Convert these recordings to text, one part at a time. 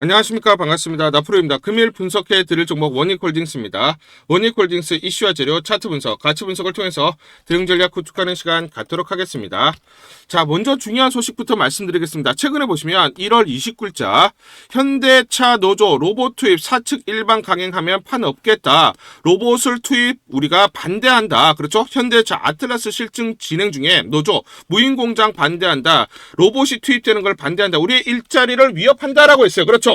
안녕하십니까. 반갑습니다. 나프로입니다. 금일 분석해 드릴 종목 원익홀딩스입니다. 원익홀딩스 이슈와 재료, 차트 분석, 가치 분석을 통해서 대응 전략 구축하는 시간 갖도록 하겠습니다. 자, 먼저 중요한 소식부터 말씀드리겠습니다. 최근에 보시면 1월 29일자 현대차 노조 로봇 투입 사측 일반 강행하면 판 없겠다. 로봇을 투입 우리가 반대한다. 그렇죠? 현대차 아틀라스 실증 진행 중에 노조 무인 공장 반대한다. 로봇이 투입되는 걸 반대한다. 우리의 일자리를 위협한다라고 했어요. 그렇죠?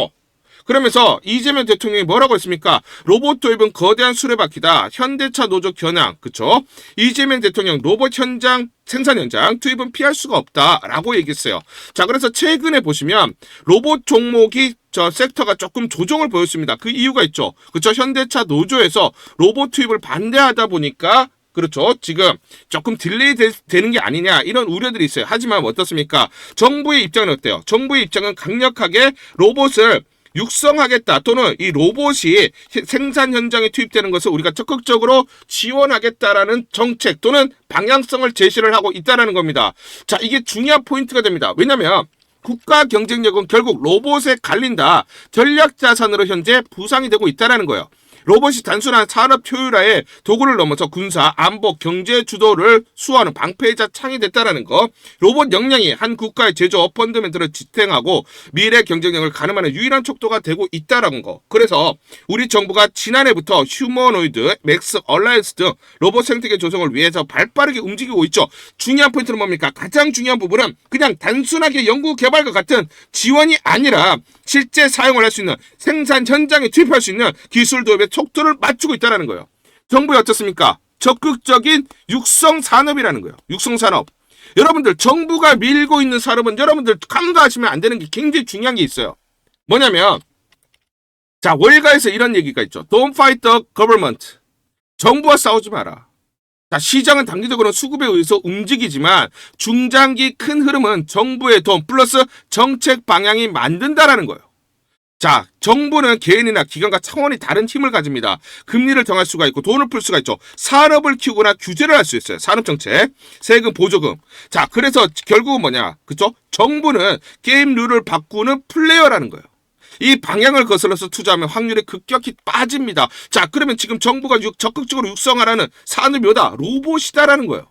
그러면서 이재명 대통령이 뭐라고 했습니까? 로봇 도입은 거대한 수레바퀴다. 현대차 노조 겨냥. 그쵸? 이재명 대통령 로봇 현장 생산 현장 투입은 피할 수가 없다라고 얘기했어요. 자, 그래서 최근에 보시면 로봇 종목이 저 섹터가 조금 조정을 보였습니다. 그 이유가 있죠. 그쵸? 현대차 노조에서 로봇 투입을 반대하다 보니까 그렇죠. 지금 조금 딜레이 되는 게 아니냐 이런 우려들이 있어요. 하지만 어떻습니까? 정부의 입장은 어때요? 정부의 입장은 강력하게 로봇을 육성하겠다 또는 이 로봇이 생산 현장에 투입되는 것을 우리가 적극적으로 지원하겠다라는 정책 또는 방향성을 제시를 하고 있다는 겁니다. 자, 이게 중요한 포인트가 됩니다. 왜냐하면 국가 경쟁력은 결국 로봇에 갈린다. 전략 자산으로 현재 부상이 되고 있다는 거예요. 로봇이 단순한 산업 효율화의 도구를 넘어서 군사, 안보, 경제 주도를 수호하는 방패이자 창이 됐다는 거. 로봇 역량이 한 국가의 제조업 펀더멘트를 지탱하고 미래 경쟁력을 가늠하는 유일한 척도가 되고 있다는 거. 그래서 우리 정부가 지난해부터 휴머노이드, 맥스 얼라이언스 등 로봇 생태계 조성을 위해서 발빠르게 움직이고 있죠. 중요한 포인트는 뭡니까? 가장 중요한 부분은 그냥 단순하게 연구 개발과 같은 지원이 아니라 실제 사용을 할 수 있는 생산 현장에 투입할 수 있는 기술 도입의 속도를 맞추고 있다는 거예요. 정부에 어떻습니까? 적극적인 육성 산업이라는 거예요. 육성 산업. 여러분들 정부가 밀고 있는 산업은 여러분들 간과하시면 안 되는 게 굉장히 중요한 게 있어요. 뭐냐면 자, 월가에서 이런 얘기가 있죠. Don't fight the government. 정부와 싸우지 마라. 자, 시장은 단기적으로 수급에 의해서 움직이지만 중장기 큰 흐름은 정부의 돈 플러스 정책 방향이 만든다라는 거예요. 자, 정부는 개인이나 기관과 차원이 다른 힘을 가집니다. 금리를 정할 수가 있고 돈을 풀 수가 있죠. 산업을 키우거나 규제를 할 수 있어요. 산업정책, 세금, 보조금. 자, 그래서 결국은 뭐냐? 그쵸? 정부는 게임 룰을 바꾸는 플레이어라는 거예요. 이 방향을 거슬러서 투자하면 확률이 급격히 빠집니다. 자, 그러면 지금 정부가 적극적으로 육성하라는 산업이 뭐다? 로봇이다라는 거예요.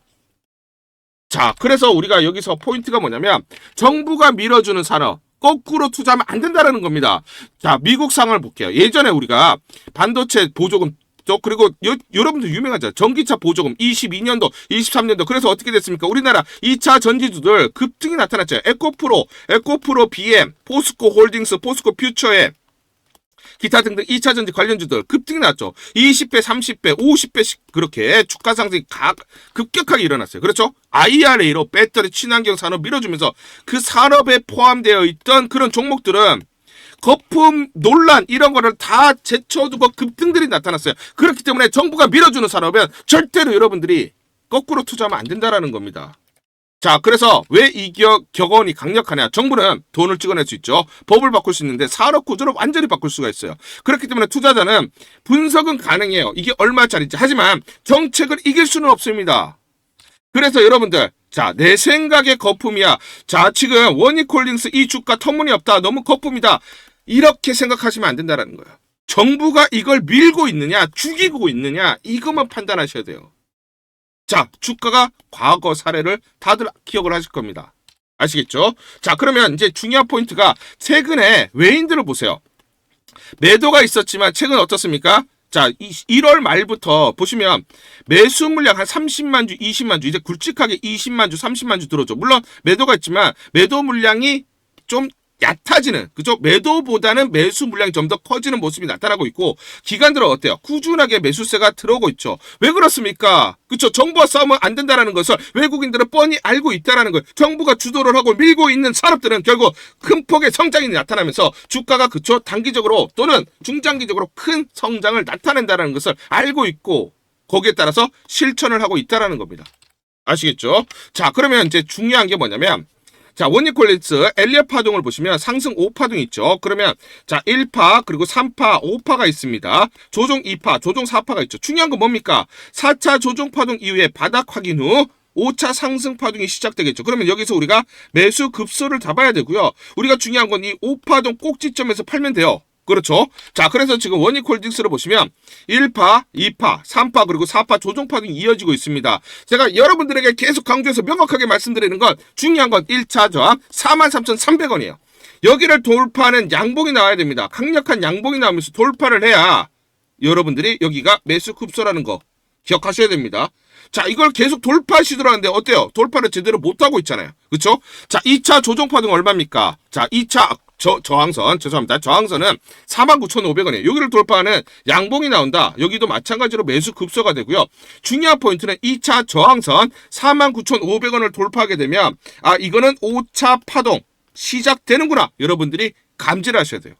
자, 그래서 우리가 여기서 포인트가 뭐냐면 정부가 밀어주는 산업 거꾸로 투자하면 안 된다는 겁니다. 자, 미국 상황을 볼게요. 예전에 우리가 반도체 보조금 그리고 여러분들 유명하죠. 전기차 보조금 22년도, 23년도. 그래서 어떻게 됐습니까? 우리나라 2차 전지주들 급등이 나타났죠. 에코프로 BM, 포스코 홀딩스, 포스코 퓨처에 기타 등등 2차 전지 관련주들 급등이 났죠. 20배, 30배, 50배씩 그렇게 주가 상승이 급격하게 일어났어요. 그렇죠? IRA로 배터리 친환경 산업 밀어주면서 그 산업에 포함되어 있던 그런 종목들은 거품 논란 이런 거를 다 제쳐두고 급등들이 나타났어요. 그렇기 때문에 정부가 밀어주는 산업은 절대로 여러분들이 거꾸로 투자하면 안 된다라는 겁니다. 자, 그래서 왜 이 격언이 강력하냐? 정부는 돈을 찍어낼 수 있죠. 법을 바꿀 수 있는데 산업 구조를 완전히 바꿀 수가 있어요. 그렇기 때문에 투자자는 분석은 가능해요. 이게 얼마짜리인지. 하지만 정책을 이길 수는 없습니다. 그래서 여러분들 자, 내 생각의 거품이야. 자, 지금 원익홀딩스 이 주가 터무니없다. 너무 거품이다. 이렇게 생각하시면 안 된다는 거예요. 정부가 이걸 밀고 있느냐, 죽이고 있느냐, 이것만 판단하셔야 돼요. 자, 주가가 과거 사례를 다들 기억을 하실 겁니다. 아시겠죠? 자, 그러면 이제 중요한 포인트가 최근에 외인들을 보세요. 매도가 있었지만 최근 어떻습니까? 자, 1월 말부터 보시면 매수 물량 한 30만 주, 20만 주, 이제 굵직하게 20만 주, 30만 주 들어오죠. 물론 매도가 있지만 매도 물량이 좀 얕아지는, 그죠? 매도보다는 매수 물량이 좀 더 커지는 모습이 나타나고 있고, 기관들은 어때요? 꾸준하게 매수세가 들어오고 있죠. 왜 그렇습니까? 그쵸? 정부와 싸우면 안 된다는 것을 외국인들은 뻔히 알고 있다는 거예요. 정부가 주도를 하고 밀고 있는 산업들은 결국 큰 폭의 성장이 나타나면서 주가가 그쵸? 단기적으로 또는 중장기적으로 큰 성장을 나타낸다는 것을 알고 있고, 거기에 따라서 실천을 하고 있다는 겁니다. 아시겠죠? 자, 그러면 이제 중요한 게 뭐냐면, 자, 원익홀딩스 엘리엇 파동을 보시면 상승 5파동 있죠. 그러면 자, 1파 그리고 3파, 5파가 있습니다. 조정 2파, 조정 4파가 있죠. 중요한 건 뭡니까? 4차 조정 파동 이후에 바닥 확인 후 5차 상승 파동이 시작되겠죠. 그러면 여기서 우리가 매수 급소를 잡아야 되고요. 우리가 중요한 건 이 5파동 꼭지점에서 팔면 돼요. 그렇죠. 자, 그래서 지금 원익홀딩스를 보시면 1파, 2파, 3파 그리고 4파 조정 파동이 이어지고 있습니다. 제가 여러분들에게 계속 강조해서 명확하게 말씀드리는 건 중요한 건 1차 저항 43,300원이에요. 여기를 돌파하는 양봉이 나와야 됩니다. 강력한 양봉이 나오면서 돌파를 해야 여러분들이 여기가 매수 급소라는 거 기억하셔야 됩니다. 자, 이걸 계속 돌파 시도하는데 어때요? 돌파를 제대로 못하고 있잖아요. 그렇죠? 자, 2차 조정 파동 얼마입니까? 자, 2차 저항선, 죄송합니다. 저항선은 49,500원이에요. 여기를 돌파하는 양봉이 나온다. 여기도 마찬가지로 매수 급소가 되고요. 중요한 포인트는 2차 저항선 49,500원을 돌파하게 되면 이거는 5차 파동 시작되는구나. 여러분들이 감지를 하셔야 돼요.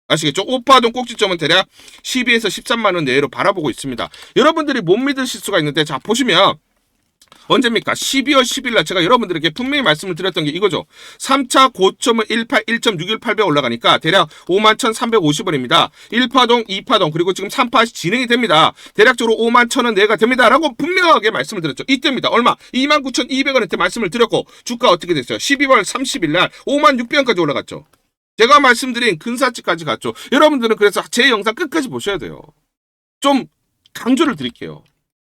아시겠죠? 5파동 꼭지점은 대략 12에서 13만 원 내외로 바라보고 있습니다. 여러분들이 못 믿으실 수가 있는데 자 보시면 언제입니까? 12월 10일 날 제가 여러분들에게 분명히 말씀을 드렸던 게 이거죠. 3차 고점은 1.618배 올라가니까 대략 51,350원입니다. 1파동, 2파동 그리고 지금 3파 진행이 됩니다. 대략적으로 51,000원 내외가 됩니다. 라고 분명하게 말씀을 드렸죠. 이때입니다. 얼마? 29,200원한테 말씀을 드렸고 주가 어떻게 됐어요? 12월 30일 날 56,000원까지 올라갔죠. 제가 말씀드린 근사치까지 갔죠. 여러분들은 그래서 제 영상 끝까지 보셔야 돼요. 좀 강조를 드릴게요.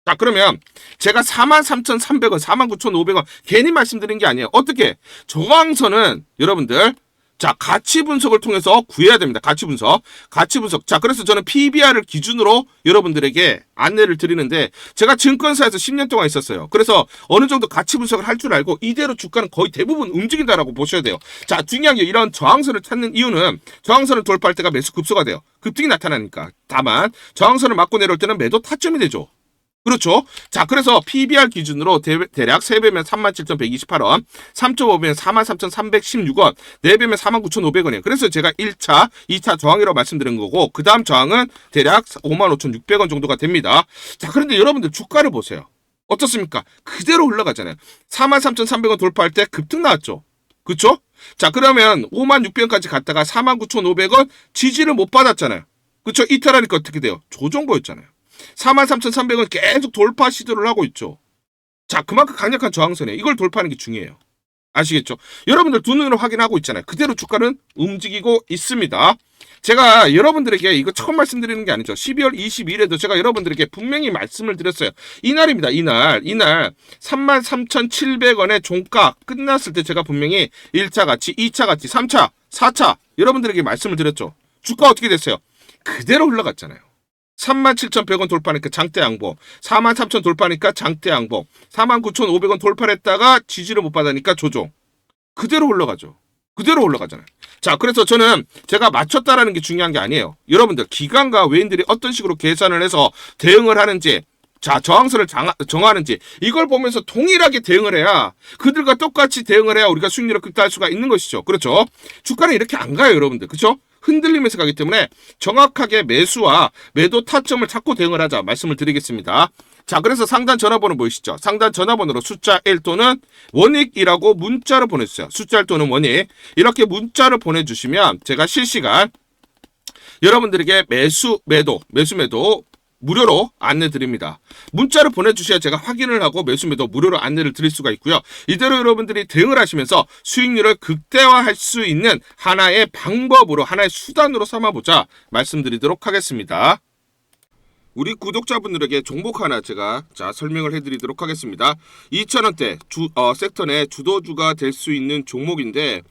자, 그러면 제가 43,300원, 49,500원 괜히 말씀드린 게 아니에요. 어떻게? 저항선은 여러분들 자, 가치 분석을 통해서 구해야 됩니다. 가치 분석. 자, 그래서 저는 PBR을 기준으로 여러분들에게 안내를 드리는데 제가 증권사에서 10년 동안 있었어요. 그래서 어느 정도 가치 분석을 할 줄 알고 이대로 주가는 거의 대부분 움직인다라고 보셔야 돼요. 자, 중요한 게 이런 저항선을 찾는 이유는 저항선을 돌파할 때가 매수 급소가 돼요. 급등이 나타나니까. 다만 저항선을 맞고 내려올 때는 매도 타점이 되죠. 그렇죠. 자, 그래서 PBR 기준으로 대략 3배면 37,128원, 3.5배면 43,316원, 4배면 49,500원이에요. 그래서 제가 1차, 2차 저항이라고 말씀드린 거고, 그 다음 저항은 대략 55,600원 정도가 됩니다. 자, 그런데 여러분들 주가를 보세요. 어떻습니까? 그대로 흘러가잖아요. 43,300원 돌파할 때 급등 나왔죠. 그렇죠? 자, 그러면 56,000원까지 갔다가 49,500원 지지를 못 받았잖아요. 그렇죠? 이탈하니까 어떻게 돼요? 조정 보였잖아요. 43,300원 계속 돌파 시도를 하고 있죠. 자, 그만큼 강력한 저항선에 이걸 돌파하는 게 중요해요. 아시겠죠? 여러분들 두 눈으로 확인하고 있잖아요. 그대로 주가는 움직이고 있습니다. 제가 여러분들에게 이거 처음 말씀드리는 게 아니죠. 12월 22일에도 제가 여러분들에게 분명히 말씀을 드렸어요. 이날입니다. 이날 33,700원의 종가 끝났을 때 제가 분명히 1차 가치, 2차 가치, 3차, 4차 여러분들에게 말씀을 드렸죠. 주가 어떻게 됐어요? 그대로 흘러갔잖아요. 37,100원 돌파하니까 장대 양봉, 43,000원 돌파하니까 장대 양봉, 49,500원 돌파했다가 지지를 못 받으니까 조정. 그대로 올라가죠. 그대로 올라가잖아요. 자, 그래서 저는 제가 맞췄다라는 게 중요한 게 아니에요. 여러분들 기관과 외인들이 어떤 식으로 계산을 해서 대응을 하는지, 자, 저항선을 정하는지 이걸 보면서 동일하게 대응을 해야 그들과 똑같이 대응을 해야 우리가 수익률을 극대화할 수가 있는 것이죠. 그렇죠? 주가는 이렇게 안 가요, 여러분들. 그렇죠? 흔들리면서 가기 때문에 정확하게 매수와 매도 타점을 찾고 대응을 하자 말씀을 드리겠습니다. 자, 그래서 상단 전화번호 보이시죠? 상단 전화번호로 숫자 1 또는 원익이라고 문자를 보내주세요. 숫자 1 또는 원익 이렇게 문자를 보내주시면 제가 실시간 여러분들에게 매수 매도 무료로 안내 드립니다. 문자를 보내주셔야 제가 확인을 하고 매수 매도 무료로 안내를 드릴 수가 있고요. 이대로 여러분들이 대응을 하시면서 수익률을 극대화할 수 있는 하나의 방법으로 하나의 수단으로 삼아보자 말씀드리도록 하겠습니다. 우리 구독자분들에게 종목 하나 제가 설명을 해드리도록 하겠습니다. 2,000원대 섹터 내 주도주가 될 수 있는 종목인데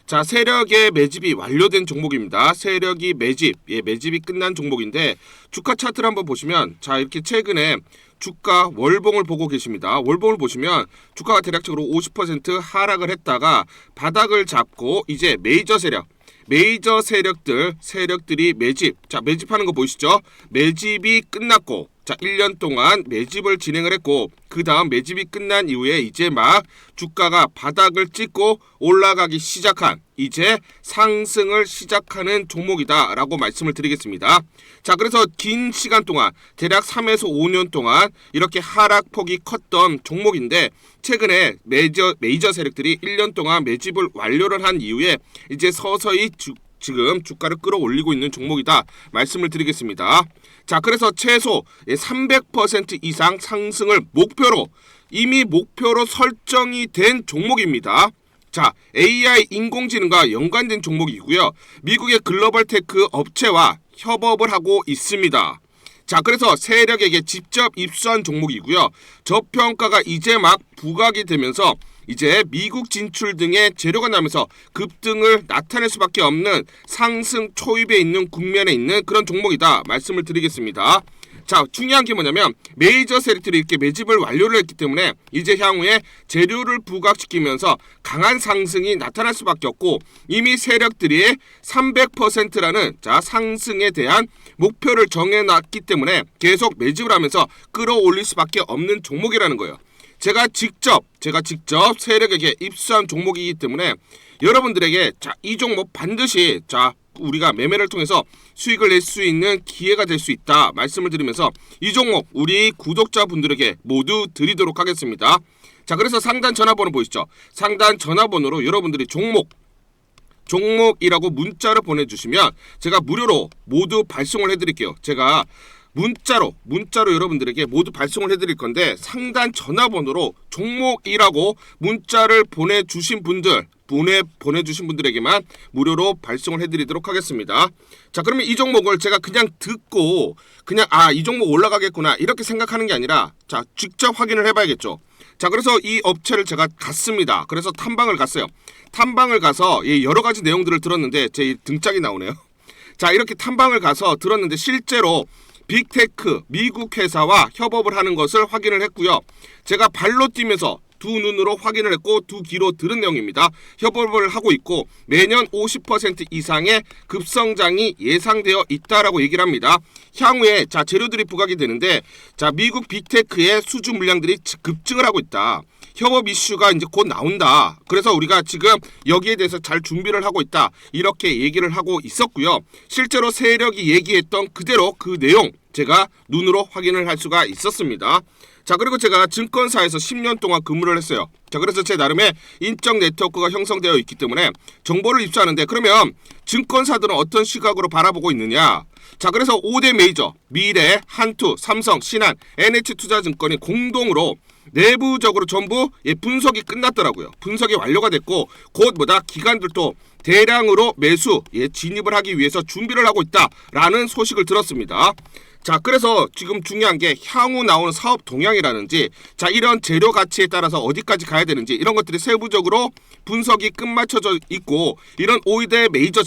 자, 세력의 매집이 완료된 종목입니다. 세력이 매집이 끝난 종목인데 주가 차트를 한번 보시면 자, 이렇게 최근에 주가 월봉을 보고 계십니다. 월봉을 보시면 주가가 대략적으로 50% 하락을 했다가 바닥을 잡고 이제 메이저 세력들이 매집하는 거 보이시죠? 매집이 끝났고 자, 1년 동안 매집을 진행을 했고 그 다음 매집이 끝난 이후에 이제 막 주가가 바닥을 찍고 올라가기 시작한 이제 상승을 시작하는 종목이다 라고 말씀을 드리겠습니다. 자, 그래서 긴 시간 동안 대략 3에서 5년 동안 이렇게 하락폭이 컸던 종목인데 최근에 메이저 세력들이 1년 동안 매집을 완료를 한 이후에 이제 서서히 지금 주가를 끌어올리고 있는 종목이다 말씀을 드리겠습니다. 자, 그래서 최소 300% 이상 상승을 목표로 이미 목표로 설정이 된 종목입니다. 자, AI 인공지능과 연관된 종목이고요. 미국의 글로벌 테크 업체와 협업을 하고 있습니다. 자, 그래서 세력에게 직접 입수한 종목이고요. 저평가가 이제 막 부각이 되면서 이제 미국 진출 등의 재료가 나면서 급등을 나타낼 수밖에 없는 상승 초입에 있는 국면에 있는 그런 종목이다 말씀을 드리겠습니다. 자, 중요한 게 뭐냐면 메이저 세력들이 이렇게 매집을 완료를 했기 때문에 이제 향후에 재료를 부각시키면서 강한 상승이 나타날 수밖에 없고, 이미 세력들이 300%라는 자 상승에 대한 목표를 정해놨기 때문에 계속 매집을 하면서 끌어올릴 수밖에 없는 종목이라는 거예요. 제가 직접 세력에게 입수한 종목이기 때문에 여러분들에게 자, 이 종목 반드시 자 우리가 매매를 통해서 수익을 낼 수 있는 기회가 될 수 있다 말씀을 드리면서 이 종목 우리 구독자분들에게 모두 드리도록 하겠습니다. 자, 그래서 상단 전화번호 보이시죠? 상단 전화번호로 여러분들이 종목이라고 문자를 보내주시면 제가 무료로 모두 발송을 해드릴게요. 제가 문자로 여러분들에게 모두 발송을 해드릴 건데, 상단 전화번호로 종목이라고 문자를 보내주신 분들에게만 무료로 발송을 해드리도록 하겠습니다. 자, 그러면 이 종목을 제가 그냥 듣고 그냥 이 종목 올라가겠구나 이렇게 생각하는 게 아니라 자 직접 확인을 해봐야겠죠. 자, 그래서 이 업체를 제가 갔습니다. 그래서 탐방을 갔어요. 탐방을 가서 여러 가지 내용들을 들었는데 제 등짝이 나오네요. 자, 이렇게 탐방을 가서 들었는데 실제로 빅테크 미국 회사와 협업을 하는 것을 확인을 했고요. 제가 발로 뛰면서 두 눈으로 확인을 했고 두 귀로 들은 내용입니다. 협업을 하고 있고 매년 50% 이상의 급성장이 예상되어 있다라고 얘기를 합니다. 향후에 자 재료들이 부각이 되는데 자 미국 빅테크의 수주 물량들이 급증을 하고 있다. 협업 이슈가 이제 곧 나온다. 그래서 우리가 지금 여기에 대해서 잘 준비를 하고 있다. 이렇게 얘기를 하고 있었고요. 실제로 세력이 얘기했던 그대로 그 내용 제가 눈으로 확인을 할 수가 있었습니다. 자, 그리고 제가 증권사에서 10년 동안 근무를 했어요. 자, 그래서 제 나름의 인적 네트워크가 형성되어 있기 때문에 정보를 입수하는데, 그러면 증권사들은 어떤 시각으로 바라보고 있느냐? 자, 그래서 5대 메이저 미래, 한투, 삼성, 신한, NH투자증권이 공동으로 내부적으로 전부 분석이 끝났더라고요. 분석이 완료가 됐고 곧 기관들도 대량으로 매수 진입을 하기 위해서 준비를 하고 있다라는 소식을 들었습니다. 자, 그래서 지금 중요한 게 향후 나오는 사업 동향이라든지 자 이런 재료 가치에 따라서 어디까지 가야 되는지 이런 것들이 세부적으로 분석이 끝마쳐져 있고, 이런 5대 메이저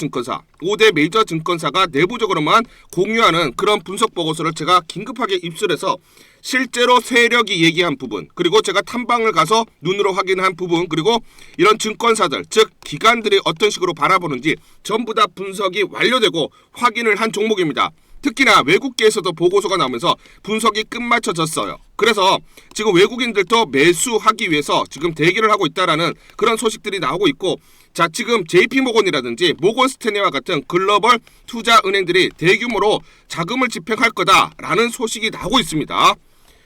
증권사가 내부적으로만 공유하는 그런 분석 보고서를 제가 긴급하게 입수해서 실제로 세력이 얘기한 부분, 그리고 제가 탐방을 가서 눈으로 확인한 부분, 그리고 이런 증권사들 즉 기관들이 어떤 식으로 바라보는지 전부 다 분석이 완료되고 확인을 한 종목입니다. 특히나 외국계에서도 보고서가 나오면서 분석이 끝마쳐졌어요. 그래서 지금 외국인들도 매수하기 위해서 지금 대기를 하고 있다라는 그런 소식들이 나오고 있고, 자 지금 JP모건이라든지 모건스탠리와 같은 글로벌 투자 은행들이 대규모로 자금을 집행할 거다라는 소식이 나오고 있습니다.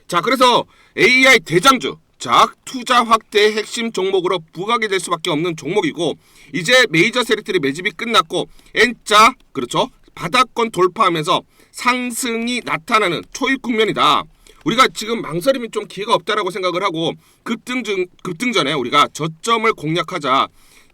자, 그래서 AI 대장주 자 투자 확대의 핵심 종목으로 부각이 될 수밖에 없는 종목이고, 이제 메이저 세력들이 매집이 끝났고 N자 그렇죠 바닥권 돌파하면서 상승이 나타나는 초입 국면이다. 우리가 지금 망설임이 좀 기회가 없다라고 생각을 하고 급등 전에 우리가 저점을 공략하자.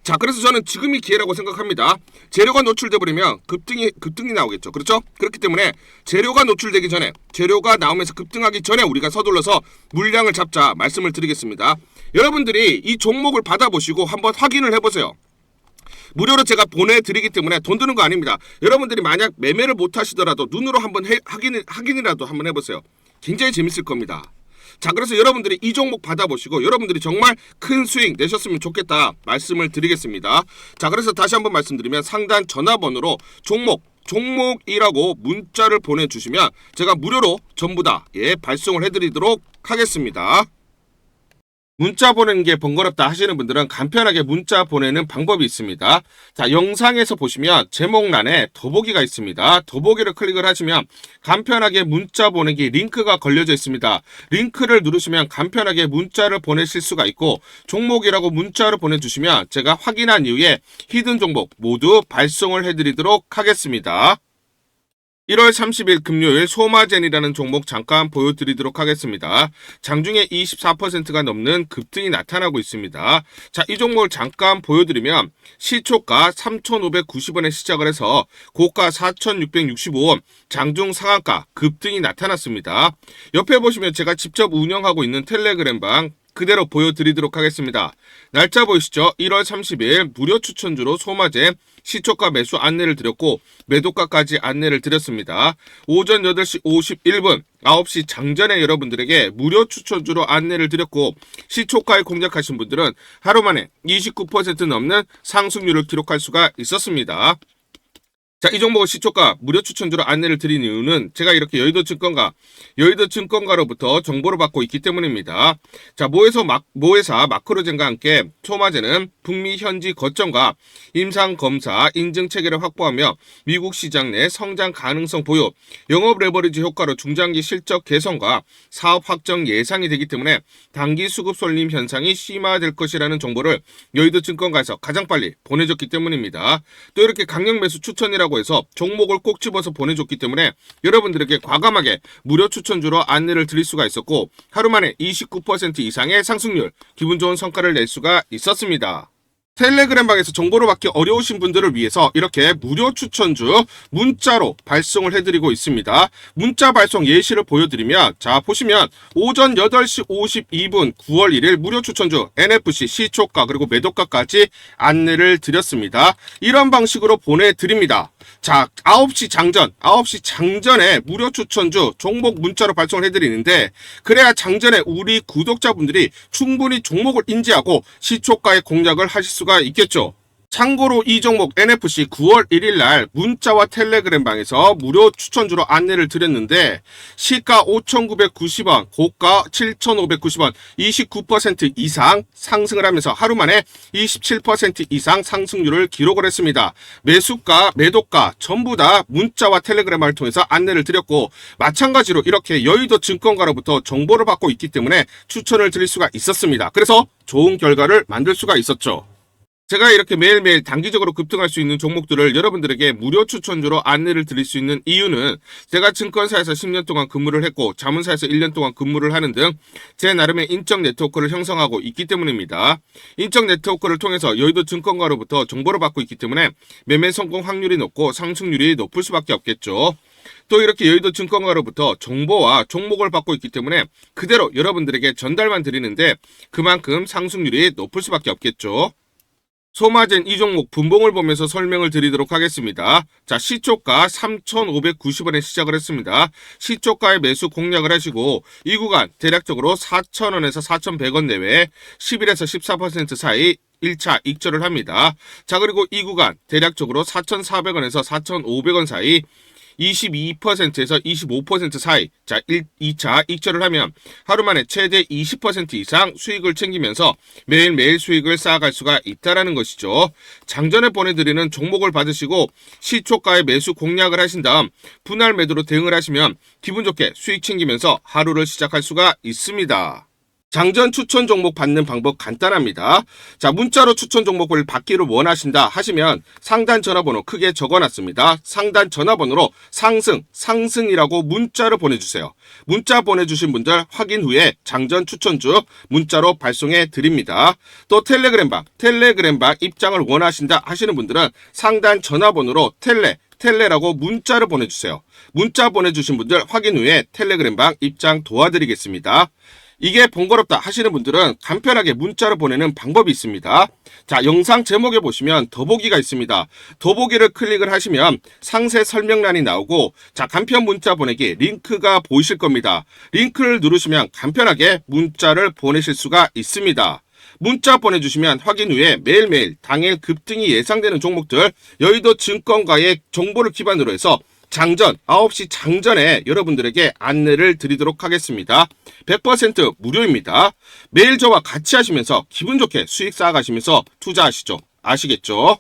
자, 그래서 저는 지금이 기회라고 생각합니다. 재료가 노출돼 버리면 급등이 나오겠죠. 그렇죠? 그렇기 때문에 재료가 노출되기 전에, 재료가 나오면서 급등하기 전에 우리가 서둘러서 물량을 잡자 말씀을 드리겠습니다. 여러분들이 이 종목을 받아보시고 한번 확인을 해보세요. 무료로 제가 보내드리기 때문에 돈 드는 거 아닙니다. 여러분들이 만약 매매를 못 하시더라도 눈으로 한번 확인이라도 한번 해보세요. 굉장히 재밌을 겁니다. 자, 그래서 여러분들이 이 종목 받아보시고 여러분들이 정말 큰 수익 내셨으면 좋겠다 말씀을 드리겠습니다. 자, 그래서 다시 한번 말씀드리면 상단 전화번호로 종목이라고 문자를 보내주시면 제가 무료로 전부 다 발송을 해드리도록 하겠습니다. 문자 보내는 게 번거롭다 하시는 분들은 간편하게 문자 보내는 방법이 있습니다. 자, 영상에서 보시면 제목란에 더보기가 있습니다. 더보기를 클릭을 하시면 간편하게 문자 보내기 링크가 걸려져 있습니다. 링크를 누르시면 간편하게 문자를 보내실 수가 있고, 종목이라고 문자를 보내주시면 제가 확인한 이후에 히든 종목 모두 발송을 해드리도록 하겠습니다. 1월 30일 금요일 소마젠이라는 종목 잠깐 보여드리도록 하겠습니다. 장중에 24%가 넘는 급등이 나타나고 있습니다. 자, 이 종목을 잠깐 보여드리면 시초가 3,590원에 시작을 해서 고가 4,665원, 장중 상한가 급등이 나타났습니다. 옆에 보시면 제가 직접 운영하고 있는 텔레그램방 그대로 보여드리도록 하겠습니다. 날짜 보이시죠? 1월 30일 무료 추천주로 소마젠 시초가 매수 안내를 드렸고 매도가까지 안내를 드렸습니다. 오전 8시 51분 9시 장전에 여러분들에게 무료 추천주로 안내를 드렸고 시초가에 공략하신 분들은 하루 만에 29% 넘는 상승률을 기록할 수가 있었습니다. 자, 이 종목의 시초가 무료 추천주로 안내를 드린 이유는 제가 이렇게 여의도증권가로부터 정보를 받고 있기 때문입니다. 자, 모회사 마크로젠과 함께 소마젠은 북미 현지 거점과 임상검사 인증체계를 확보하며 미국 시장 내 성장 가능성 보유, 영업 레버리지 효과로 중장기 실적 개선과 사업 확정 예상이 되기 때문에 단기 수급 쏠림 현상이 심화될 것이라는 정보를 여의도증권가에서 가장 빨리 보내줬기 때문입니다. 또 이렇게 강력 매수 추천이라고 해서 종목을 꼭 집어서 보내줬기 때문에 여러분들에게 과감하게 무료 추천주로 안내를 드릴 수가 있었고 하루 만에 29% 이상의 상승률, 기분 좋은 성과를 낼 수가 있었습니다. 텔레그램방에서 정보를 받기 어려우신 분들을 위해서 이렇게 무료 추천주 문자로 발송을 해드리고 있습니다. 문자 발송 예시를 보여드리면 자 보시면 오전 8시 52분 9월 1일 무료 추천주 NFC 시초가 그리고 매도가까지 안내를 드렸습니다. 이런 방식으로 보내드립니다. 자 9시 장전에 무료 추천주 종목 문자로 발송을 해드리는데 그래야 장전에 우리 구독자분들이 충분히 종목을 인지하고 시초가에 공략을 하실 수가 있겠죠. 참고로 이 종목 NFC 9월 1일 날 문자와 텔레그램방에서 무료 추천주로 안내를 드렸는데 시가 5,990원, 고가 7,590원, 29% 이상 상승을 하면서 하루 만에 27% 이상 상승률을 기록을 했습니다. 매수가, 매도가 전부 다 문자와 텔레그램을 통해서 안내를 드렸고 마찬가지로 이렇게 여의도 증권가로부터 정보를 받고 있기 때문에 추천을 드릴 수가 있었습니다. 그래서 좋은 결과를 만들 수가 있었죠. 제가 이렇게 매일매일 단기적으로 급등할 수 있는 종목들을 여러분들에게 무료 추천주로 안내를 드릴 수 있는 이유는 제가 증권사에서 10년 동안 근무를 했고 자문사에서 1년 동안 근무를 하는 등 제 나름의 인적 네트워크를 형성하고 있기 때문입니다. 인적 네트워크를 통해서 여의도 증권가로부터 정보를 받고 있기 때문에 매매 성공 확률이 높고 상승률이 높을 수밖에 없겠죠. 또 이렇게 여의도 증권가로부터 정보와 종목을 받고 있기 때문에 그대로 여러분들에게 전달만 드리는데 그만큼 상승률이 높을 수밖에 없겠죠. 소마젠 이 종목 분봉을 보면서 설명을 드리도록 하겠습니다. 자, 시초가 3,590원에 시작을 했습니다. 시초가에 매수 공략을 하시고 이 구간 대략적으로 4,000원에서 4,100원 내외 11에서 14% 사이 1차 익절을 합니다. 자, 그리고 이 구간 대략적으로 4,400원에서 4,500원 사이 22%에서 25% 사이 자 2차 익절을 하면 하루 만에 최대 20% 이상 수익을 챙기면서 매일매일 수익을 쌓아갈 수가 있다는 것이죠. 장전에 보내드리는 종목을 받으시고 시초가에 매수 공략을 하신 다음 분할 매도로 대응을 하시면 기분 좋게 수익 챙기면서 하루를 시작할 수가 있습니다. 장전 추천 종목 받는 방법 간단합니다. 자, 문자로 추천 종목을 받기를 원하신다 하시면 상단 전화번호 크게 적어놨습니다. 상단 전화번호로 상승이라고 문자를 보내주세요. 문자 보내주신 분들 확인 후에 장전 추천주 문자로 발송해 드립니다. 또 텔레그램방 입장을 원하신다 하시는 분들은 상단 전화번호로 텔레라고 문자를 보내주세요. 문자 보내주신 분들 확인 후에 텔레그램방 입장 도와드리겠습니다. 이게 번거롭다 하시는 분들은 간편하게 문자로 보내는 방법이 있습니다. 자, 영상 제목에 보시면 더보기가 있습니다. 더보기를 클릭을 하시면 상세 설명란이 나오고 자, 간편 문자 보내기 링크가 보이실 겁니다. 링크를 누르시면 간편하게 문자를 보내실 수가 있습니다. 문자 보내주시면 확인 후에 매일매일 당일 급등이 예상되는 종목들 여의도 증권가의 정보를 기반으로 해서 장전 9시 장전에 여러분들에게 안내를 드리도록 하겠습니다. 100% 무료입니다. 매일 저와 같이 하시면서 기분 좋게 수익 쌓아가시면서 투자하시죠. 아시겠죠?